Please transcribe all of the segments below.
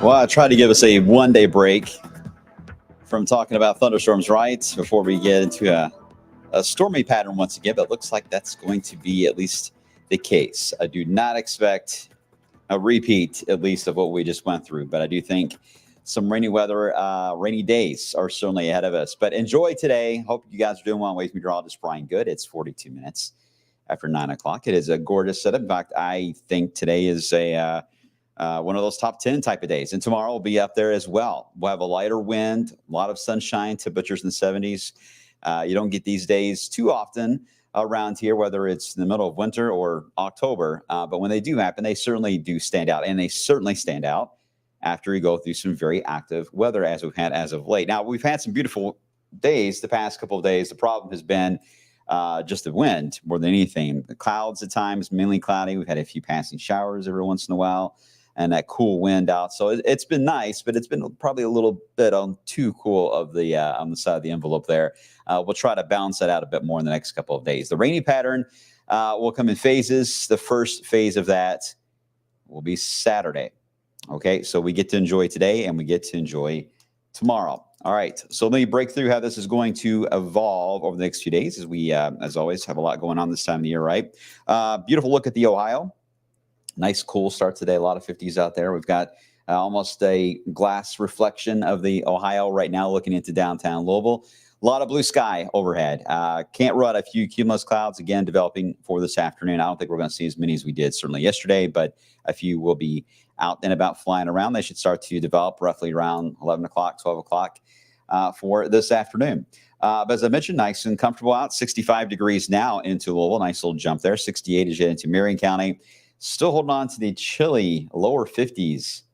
Well, I tried to give us a one-day break from talking about thunderstorms, right? Before we get into a stormy pattern once again, but it looks like that's going to be at least the case. I do not expect a repeat, at least, of what we just went through, but I do think some rainy weather, rainy days are certainly ahead of us. But enjoy today. Hope you guys are doing well. Wave meteorologist Brian Good. It's 42 minutes after 9 o'clock. It is a gorgeous setup. In fact, I think today is one of those top 10 type of days. And tomorrow will be up there as well. We'll have a lighter wind, a lot of sunshine, temperatures in the 70s. You don't get these days too often around here, whether it's in the middle of winter or October. But when they do happen, they certainly do stand out. And they certainly stand out after you go through some very active weather as we've had as of late. Now, we've had some beautiful days the past couple of days. The problem has been just the wind more than anything. The clouds at times, mainly cloudy. We've had a few passing showers every once in a while, and that cool wind out. So it's been nice, but it's been probably a little bit on too cool of the on the side of the envelope there. We'll try to balance that out a bit more in the next couple of days. The rainy pattern will come in phases. The first phase of that will be Saturday. Okay, so we get to enjoy today and we get to enjoy tomorrow. All right, so let me break through how this is going to evolve over the next few days as we, as always, have a lot going on this time of the year, right? Beautiful look at the Ohio. Nice cool start today. A lot of 50s out there. We've got almost a glass reflection of the Ohio right now looking into downtown Louisville. A lot of blue sky overhead. Can't run a few cumulus clouds again developing for this afternoon. I don't think we're going to see as many as we did certainly yesterday, but a few will be out and about flying around. They should start to develop roughly around 11 o'clock, 12 o'clock for this afternoon. But as I mentioned, nice and comfortable out. 65 degrees now into Louisville. Nice little jump there. 68 as you head into Marion County. Still holding on to the chilly lower 50s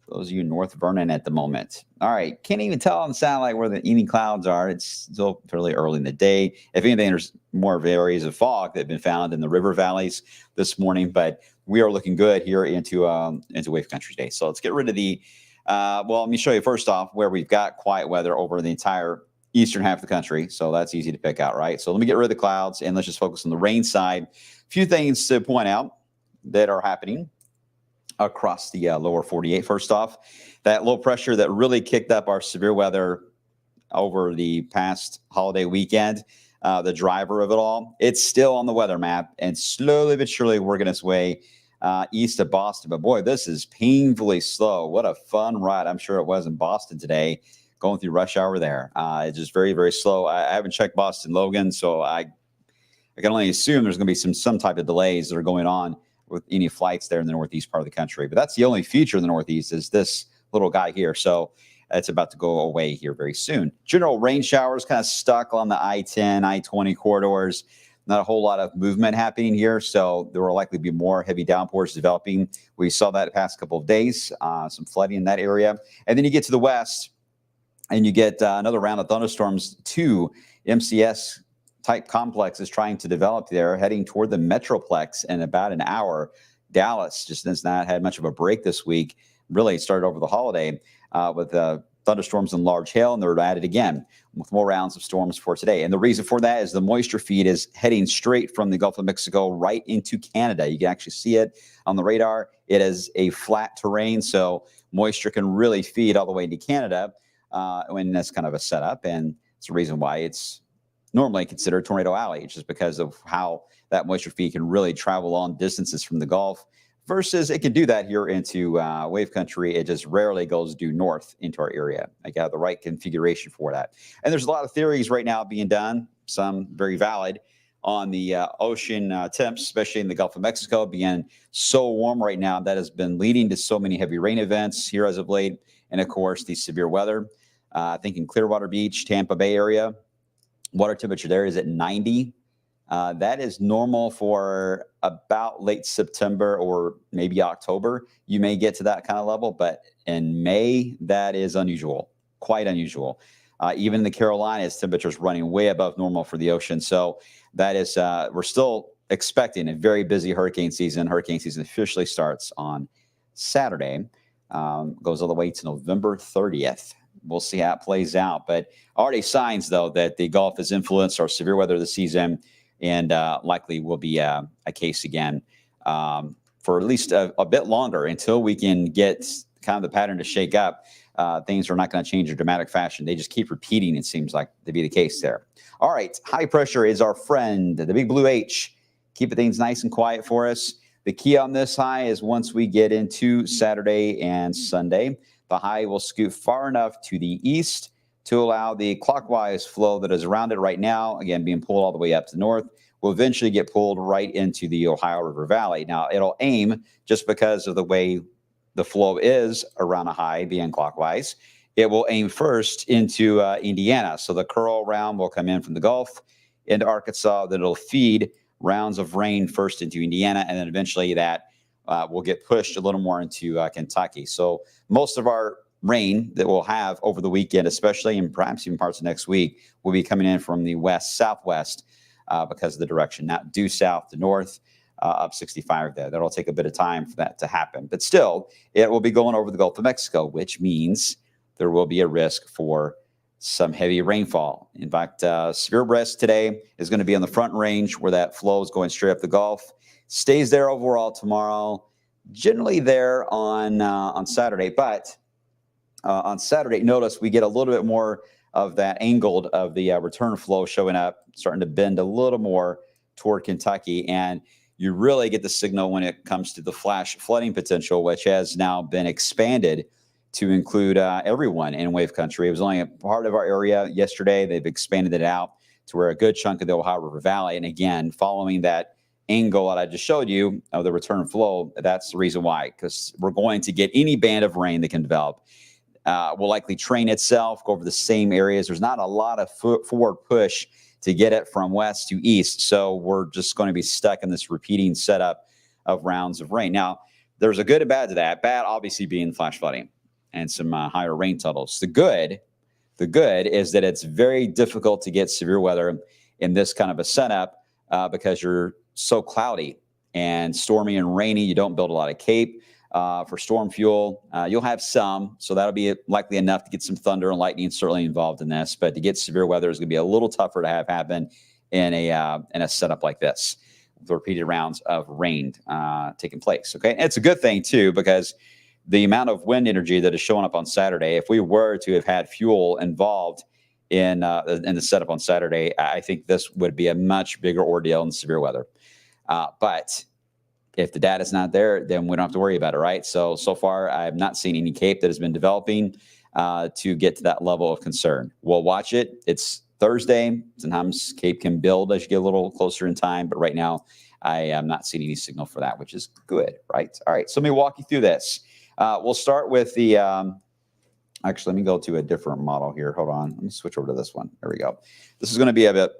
for those of you in North Vernon at the moment. All right. Can't even tell on the satellite where the evening clouds are. It's still fairly early in the day. If anything, there's more areas of fog that have been found in the river valleys this morning, but we are looking good here into Wave Country Day. So let's get rid of the let me show you first off where we've got quiet weather over the entire eastern half of the country. So that's easy to pick out, right? So let me get rid of the clouds and let's just focus on the rain side. A few things to point out that are happening across the lower 48. First off, that low pressure that really kicked up our severe weather over the past holiday weekend, the driver of it all, it's still on the weather map and slowly but surely working its way east of Boston. But boy, this is painfully slow. What a fun ride. I'm sure it was in Boston today, going through rush hour there. It's just very, very slow. I haven't checked Boston Logan, so I can only assume there's going to be some type of delays that are going on with any flights there in the northeast part of the country. But that's the only feature in the northeast is this little guy here. So it's about to go away here very soon. General rain showers kind of stuck on the I-10, I-20 corridors. Not a whole lot of movement happening here. So there will likely be more heavy downpours developing. We saw that the past couple of days, some flooding in that area. And then you get to the west and you get another round of thunderstorms. 2 MCS type complex is trying to develop there, heading toward the Metroplex in about an hour. Dallas just has not had much of a break this week. Really started over the holiday with thunderstorms and large hail, and they're at it again with more rounds of storms for today. And the reason for that is the moisture feed is heading straight from the Gulf of Mexico right into Canada. You can actually see it on the radar. It is a flat terrain, so moisture can really feed all the way into Canada when that's kind of a setup. And it's the reason why it's normally considered Tornado Alley, just because of how that moisture feed can really travel long distances from the Gulf versus it can do that here into Wave Country. It just rarely goes due north into our area. I got the right configuration for that. And there's a lot of theories right now being done, some very valid, on the ocean temps, especially in the Gulf of Mexico, being so warm right now. That has been leading to so many heavy rain events here as of late. And of course, the severe weather. I think in Clearwater Beach, Tampa Bay area, water temperature there is at 90. That is normal for about late September or maybe October. You may get to that kind of level, but in May, that is unusual, quite unusual. Even in the Carolinas, temperatures running way above normal for the ocean. So that is, we're still expecting a very busy hurricane season. Hurricane season officially starts on Saturday, goes all the way to November 30th. We'll see how it plays out. But already signs, though, that the Gulf has influenced our severe weather this season and likely will be a case again for at least a bit longer until we can get kind of the pattern to shake up. Things are not going to change in dramatic fashion. They just keep repeating, it seems like, to be the case there. All right, high pressure is our friend, the big blue H. Keeping things nice and quiet for us. The key on this high is once we get into Saturday and Sunday, the high will scoot far enough to the east to allow the clockwise flow that is around it right now, again, being pulled all the way up to the north, will eventually get pulled right into the Ohio River Valley. Now, it'll aim, just because of the way the flow is around a high being clockwise, it will aim first into Indiana. So the curl round will come in from the Gulf into Arkansas, then it'll feed rounds of rain first into Indiana, and then eventually that will get pushed a little more into Kentucky. So most of our rain that we'll have over the weekend, especially and perhaps even parts of next week, will be coming in from the west-southwest because of the direction, not due south to north, up 65 there. That'll take a bit of time for that to happen. But still, it will be going over the Gulf of Mexico, which means there will be a risk for some heavy rainfall. In fact, severe risk today is going to be on the front range where that flow is going straight up the Gulf. Stays there overall tomorrow, generally there on Saturday. But on Saturday, notice we get a little bit more of that angled of the return flow showing up, starting to bend a little more toward Kentucky. And you really get the signal when it comes to the flash flooding potential, which has now been expanded to include everyone in wave country. It was only a part of our area yesterday. They've expanded it out to where a good chunk of the Ohio River Valley. And again, following that angle that I just showed you of the return flow, that's the reason why, because we're going to get any band of rain that can develop. Will likely train itself, go over the same areas. There's not a lot of forward push to get it from west to east. So we're just going to be stuck in this repeating setup of rounds of rain. Now, there's a good and bad to that. Bad, obviously, being flash flooding and some higher rain totals. The good is that it's very difficult to get severe weather in this kind of a setup because you're so cloudy and stormy and rainy. You don't build a lot of cape. For storm fuel, you'll have some, so that'll be likely enough to get some thunder and lightning certainly involved in this. But to get severe weather is going to be a little tougher to have happen in a setup like this, with repeated rounds of rain taking place. Okay, and it's a good thing too, because the amount of wind energy that is showing up on Saturday, if we were to have had fuel involved in the setup on Saturday, I think this would be a much bigger ordeal in severe weather. But if the data is not there, then we don't have to worry about it, right? So far, I have not seen any CAPE that has been developing to get to that level of concern. We'll watch it. It's Thursday. Sometimes CAPE can build as you get a little closer in time, but right now, I am not seeing any signal for that, which is good, right? All right, so let me walk you through this. We'll start with the, actually, let me go to a different model here. Hold on. Let me switch over to this one. There we go. This is going to be a bit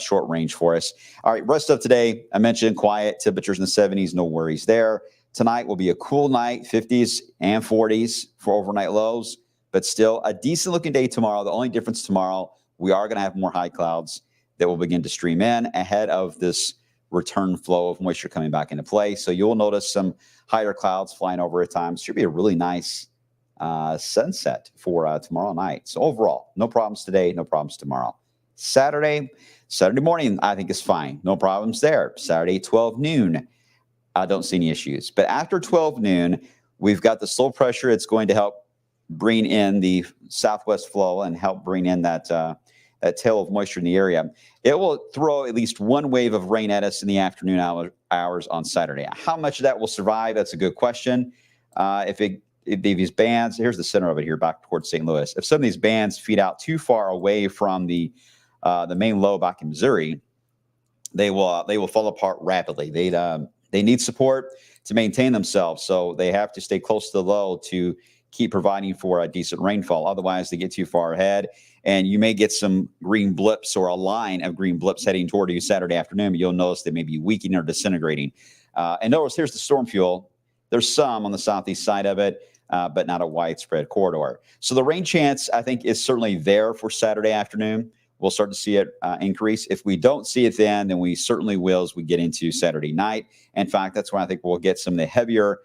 short range for us. All right, rest of today, I mentioned quiet, temperatures in the 70s, no worries there. Tonight will be a cool night, 50s and 40s for overnight lows, but still a decent looking day tomorrow. The only difference tomorrow, we are going to have more high clouds that will begin to stream in ahead of this return flow of moisture coming back into play. So you'll notice some higher clouds flying over at times. Should be a really nice sunset for tomorrow night. So overall, no problems today, no problems tomorrow. Saturday morning, I think is fine. No problems there. Saturday, 12 noon, I don't see any issues. But after 12 noon, we've got the slow pressure. It's going to help bring in the southwest flow and help bring in that tail of moisture in the area. It will throw at least one wave of rain at us in the afternoon hours on Saturday. How much of that will survive? That's a good question. If these bands, here's the center of it here, back towards St. Louis. If some of these bands feed out too far away from the main low back in Missouri, they will fall apart rapidly. They need support to maintain themselves, so they have to stay close to the low to keep providing for a decent rainfall. Otherwise, they get too far ahead, and you may get some green blips or a line of green blips heading toward you Saturday afternoon, but you'll notice they may be weakening or disintegrating. And notice here's the storm fuel. There's some on the southeast side of it, but not a widespread corridor. So the rain chance, I think, is certainly there for Saturday afternoon. We'll start to see it increase. If we don't see it then we certainly will as we get into Saturday night. In fact, that's when I think we'll get some of the heavier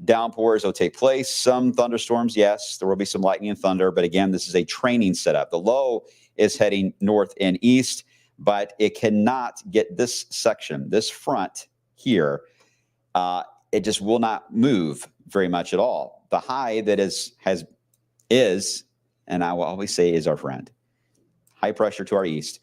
downpours that will take place. Some thunderstorms, yes, there will be some lightning and thunder. But again, this is a training setup. The low is heading north and east, but it cannot get this section, this front here, it just will not move very much at all. The high that is, and I will always say is our friend, high pressure to our east,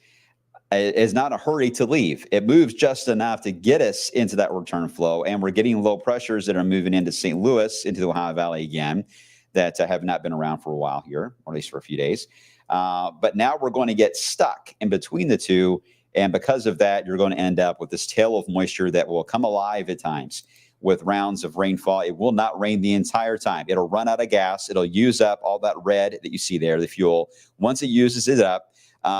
is not a hurry to leave. It moves just enough to get us into that return flow. And we're getting low pressures that are moving into St. Louis, into the Ohio Valley again, that have not been around for a while here, or at least for a few days. But now we're going to get stuck in between the two. And because of that, you're going to end up with this tail of moisture that will come alive at times with rounds of rainfall. It will not rain the entire time. It'll run out of gas. It'll use up all that red that you see there, the fuel. Once it uses it up,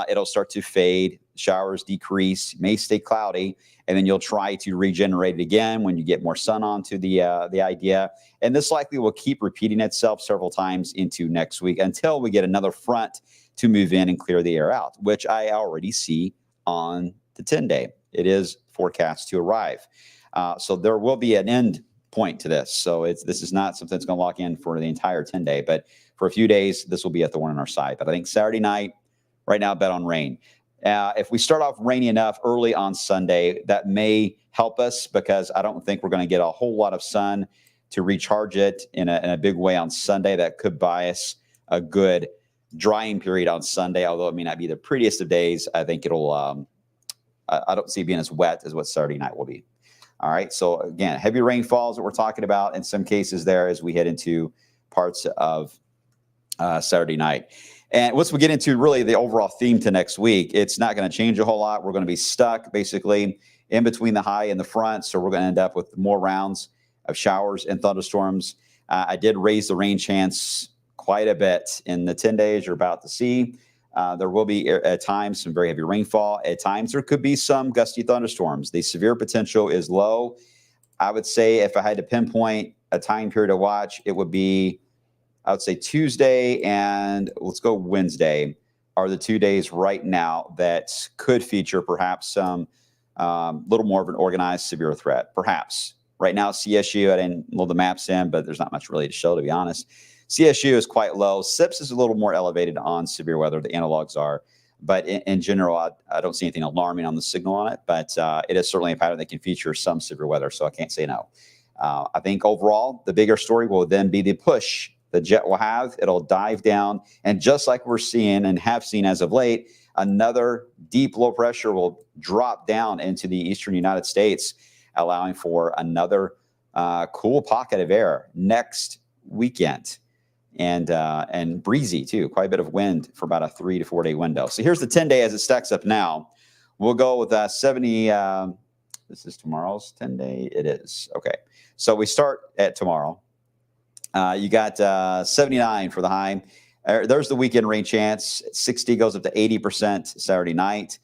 it'll start to fade. Showers decrease, may stay cloudy, and then you'll try to regenerate it again when you get more sun onto the idea. And this likely will keep repeating itself several times into next week until we get another front to move in and clear the air out, which I already see on the 10-day. It is forecast to arrive. So there will be an end point to this. So this is not something that's going to lock in for the entire 10-day, but for a few days, this will be a thorn in our side. But I think Saturday night, right now, bet on rain. If we start off rainy enough early on Sunday, that may help us because I don't think we're going to get a whole lot of sun to recharge it in a big way on Sunday. That could buy us a good drying period on Sunday, although it may not be the prettiest of days. I think it'll, I don't see it being as wet as what Saturday night will be. All right. So again, heavy rainfalls that we're talking about in some cases there as we head into parts of Saturday night. And once we get into really the overall theme to next week, it's not going to change a whole lot. We're going to be stuck basically in between the high and the front. So we're going to end up with more rounds of showers and thunderstorms. I did raise the rain chance quite a bit in the 10 days you're about to see. There will be at times some very heavy rainfall. At times there could be some gusty thunderstorms. The severe potential is low. I would say if I had to pinpoint a time period to watch, it would be, I would say Tuesday and let's go Wednesday are the 2 days right now that could feature perhaps some little more of an organized severe threat. Perhaps. Right now, CSU, I didn't load the maps in, but there's not much really to show, to be honest. CSU is quite low. SIPS is a little more elevated on severe weather. The analogs are. But in general, I don't see anything alarming on the signal on it. But it is certainly a pattern that can feature some severe weather, so I can't say no. I think overall, the bigger story will then be the push the jet will have. It'll dive down. And just like we're seeing and have seen as of late, another deep low pressure will drop down into the eastern United States, allowing for another cool pocket of air next weekend. And breezy too, quite a bit of wind for about a 3 to 4 day window. So here's the 10-day as it stacks up now. We'll go with 70. This is tomorrow's 10-day. It is. Okay. So we start at tomorrow. You got 79 for the high. There's the weekend rain chance. 60 goes up to 80% Saturday night.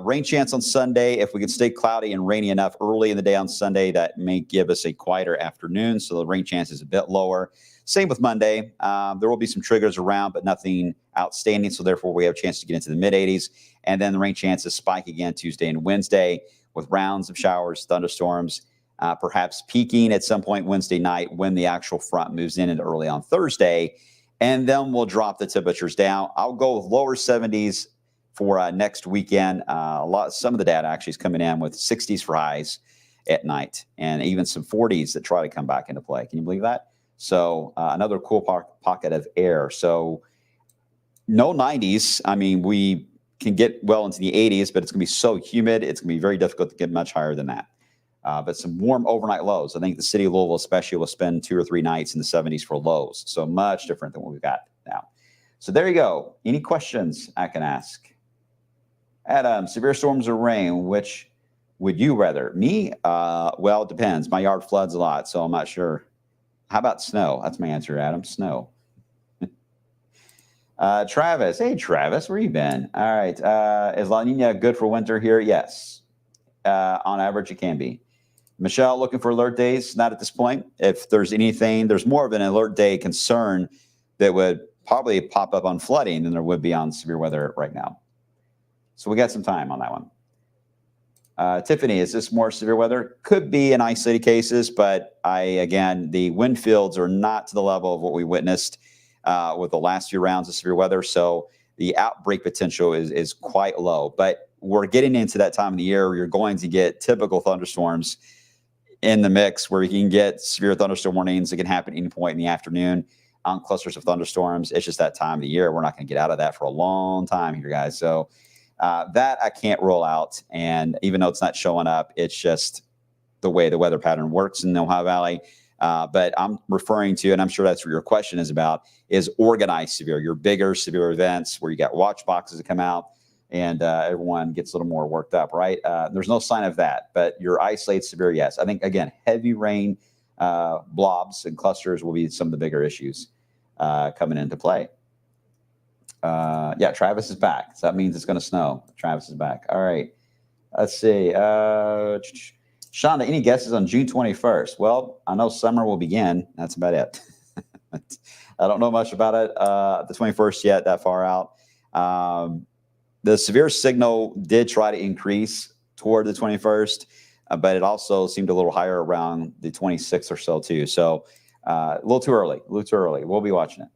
Rain chance on Sunday. If we can stay cloudy and rainy enough early in the day on Sunday, that may give us a quieter afternoon. So the rain chance is a bit lower. Same with Monday. There will be some triggers around, but nothing outstanding. So therefore, we have a chance to get into the mid 80s. And then the rain chances spike again Tuesday and Wednesday with rounds of showers, thunderstorms, perhaps peaking at some point Wednesday night when the actual front moves in and early on Thursday. And then we'll drop the temperatures down. I'll go with lower 70s for next weekend. Some of the data actually is coming in with 60s for highs at night and even some 40s that try to come back into play. Can you believe that? So another cool pocket of air. So no 90s. I mean, we can get well into the 80s, but it's going to be so humid. It's going to be very difficult to get much higher than that. But some warm overnight lows. I think the city of Louisville especially will spend 2 or 3 nights in the 70s for lows. So much different than what we've got now. So there you go. Any questions I can ask? Adam, severe storms or rain, which would you rather? Me? Well, it depends. My yard floods a lot, so I'm not sure. How about snow? That's my answer, Adam. Snow. Travis. Hey, Travis, where you been? All right. Is La Nina good for winter here? Yes. On average, it can be. Michelle, looking for alert days? Not at this point. If there's anything, there's more of an alert day concern that would probably pop up on flooding than there would be on severe weather right now. So we got some time on that one. Tiffany, is this more severe weather? Could be in isolated cases, but again, the wind fields are not to the level of what we witnessed with the last few rounds of severe weather. So the outbreak potential is quite low. But we're getting into that time of the year where you're going to get typical thunderstorms in the mix where we can get severe thunderstorm warnings. It can happen at any point in the afternoon on clusters of thunderstorms. It's just that time of the year. We're not going to get out of that for a long time here, guys. So that I can't rule out. And even though it's not showing up, it's just the way the weather pattern works in the Ohio Valley. But I'm referring to, and I'm sure that's what your question is about, is organized severe, your bigger severe events where you got watch boxes that come out and everyone gets a little more worked up, right? There's no sign of that, but your isolated severe, yes. I think, again, heavy rain blobs and clusters will be some of the bigger issues coming into play. Yeah, Travis is back. So that means it's going to snow. Travis is back. All right. Let's see. Shonda, any guesses on June 21st? Well, I know summer will begin. That's about it. I don't know much about it. The 21st yet, that far out. The severe signal did try to increase toward the 21st, but it also seemed a little higher around the 26th or so too. So a little too early. We'll be watching it.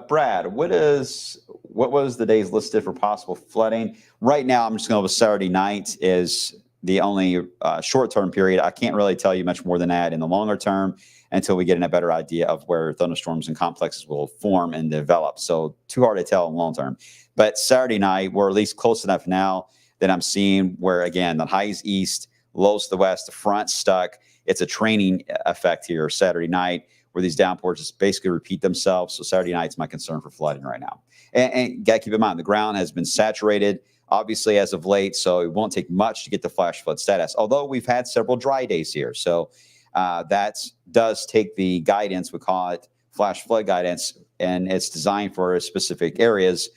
Brad, what was the days listed for possible flooding? Right now, I'm just going to go with Saturday night is the only short-term period. I can't really tell you much more than that in the longer term until we get a better idea of where thunderstorms and complexes will form and develop. So too hard to tell in the long term. But Saturday night, we're at least close enough now that I'm seeing where, again, the highs east, lows to the west, the front stuck. It's a training effect here Saturday night, where these downpours just basically repeat themselves. So Saturday night's my concern for flooding right now. And got to keep in mind, the ground has been saturated, obviously, as of late, so it won't take much to get the flash flood status, although we've had several dry days here. So that does take the guidance, we call it flash flood guidance, and it's designed for specific areas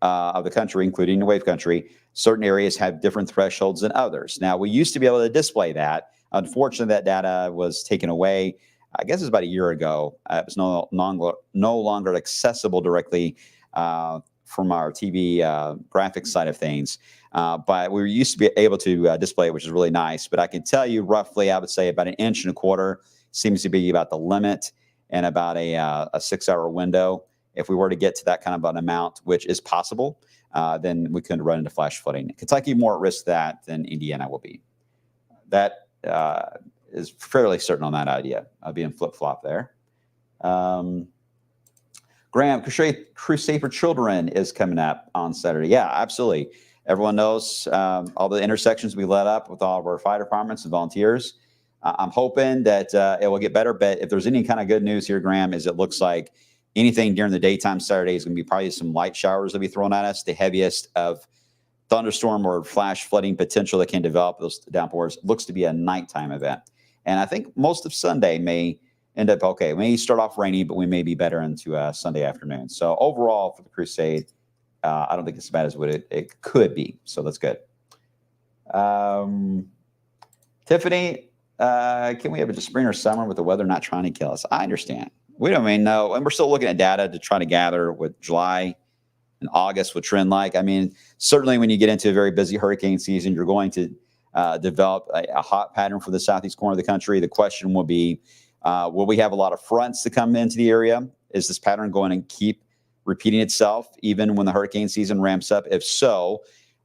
of the country, including the wave country. Certain areas have different thresholds than others. Now, we used to be able to display that. Unfortunately, that data was taken away. I guess it was about a year ago. It was no longer accessible directly from our TV graphics side of things. But we used to be able to display it, which is really nice. But I can tell you roughly, I would say about 1.25 inches seems to be about the limit and about a 6-hour window. If we were to get to that kind of an amount, which is possible, then we could run into flash flooding. Kentucky more at risk of that than Indiana will be. That is fairly certain on that idea. I'll be in flip-flop there. Graham, Crusade for Children is coming up on Saturday. Yeah, absolutely. Everyone knows all the intersections we let up with all of our fire departments and volunteers. I'm hoping that it will get better, but if there's any kind of good news here, Graham, is it looks like anything during the daytime Saturday is going to be probably some light showers that'll be thrown at us. The heaviest of thunderstorm or flash flooding potential that can develop those downpours looks to be a nighttime event. And I think most of Sunday may end up okay. We may start off rainy, but we may be better into Sunday afternoon. So overall for the Crusade, I don't think it's as bad as what it could be. So that's good. Tiffany, can we have a spring or summer with the weather not trying to kill us? I understand. We don't even know. And we're still looking at data to try to gather what July and August would trend like. I mean, certainly when you get into a very busy hurricane season, you're going to develop a hot pattern for the southeast corner of the country. The question will be, will we have a lot of fronts to come into the area? Is this pattern going to keep repeating itself even when the hurricane season ramps up? If so,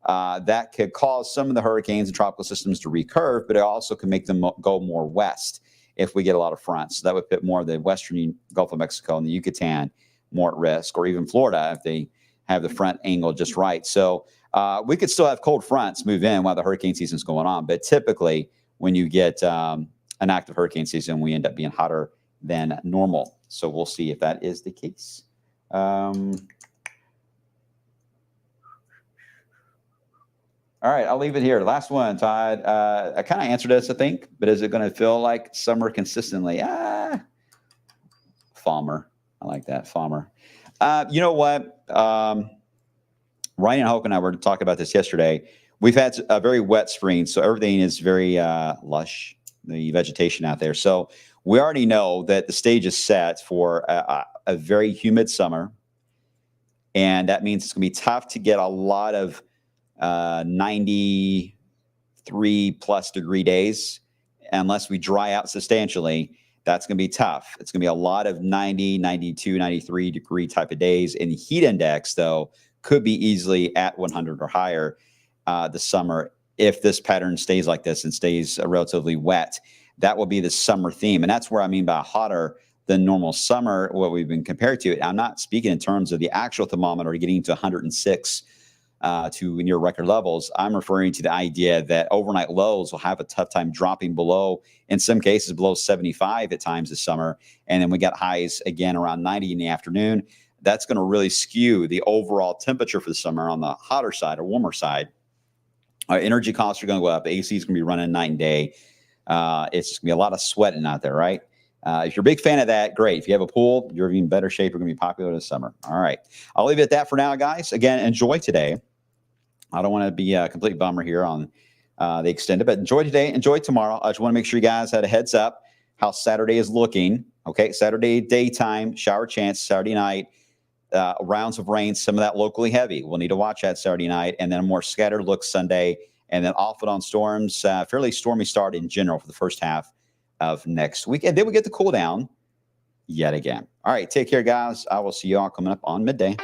that could cause some of the hurricanes and tropical systems to recurve, but it also can make them go more west if we get a lot of fronts. So that would put more of the western Gulf of Mexico and the Yucatan more at risk, or even Florida if they have the front angle just right. So we could still have cold fronts move in while the hurricane season is going on. But typically when you get an active hurricane season, we end up being hotter than normal. So we'll see if that is the case. All right, I'll leave it here. Last one, Todd. I kind of answered this, I think, but is it going to feel like summer consistently? Falmer. I like that, Falmer. You know what? Ryan and Hoke and I were talking about this yesterday. We've had a very wet spring, so everything is very lush, the vegetation out there. So we already know that the stage is set for a very humid summer, and that means it's going to be tough to get a lot of 93 plus degree days unless we dry out substantially. That's going to be tough. It's going to be a lot of 90, 92, 93 degree type of days. And the heat index, though, could be easily at 100 or higher this summer if this pattern stays like this and stays relatively wet. That will be the summer theme. And that's where I mean by hotter than normal summer, what we've been compared to. I'm not speaking in terms of the actual thermometer getting to 106 to near record levels. I'm referring to the idea that overnight lows will have a tough time dropping below, in some cases, below 75 at times this summer. And then we got highs again around 90 in the afternoon. That's going to really skew the overall temperature for the summer on the hotter side or warmer side. Our energy costs are going to go up. AC is going to be running night and day. It's just going to be a lot of sweating out there, right? If you're a big fan of that, great. If you have a pool, you're in better shape. You're going to be popular this summer. All right. I'll leave it at that for now, guys. Again, enjoy today. I don't want to be a complete bummer here on the extended, but enjoy today. Enjoy tomorrow. I just want to make sure you guys had a heads up how Saturday is looking. Okay. Saturday daytime, shower chance, Saturday night. Rounds of rain, some of that locally heavy. We'll need to watch that Saturday night, and then a more scattered look Sunday, and then off and on storms. Fairly stormy start in general for the first half of next week. And then we get the cool down yet again. All right, take care, guys. I will see you all coming up on midday.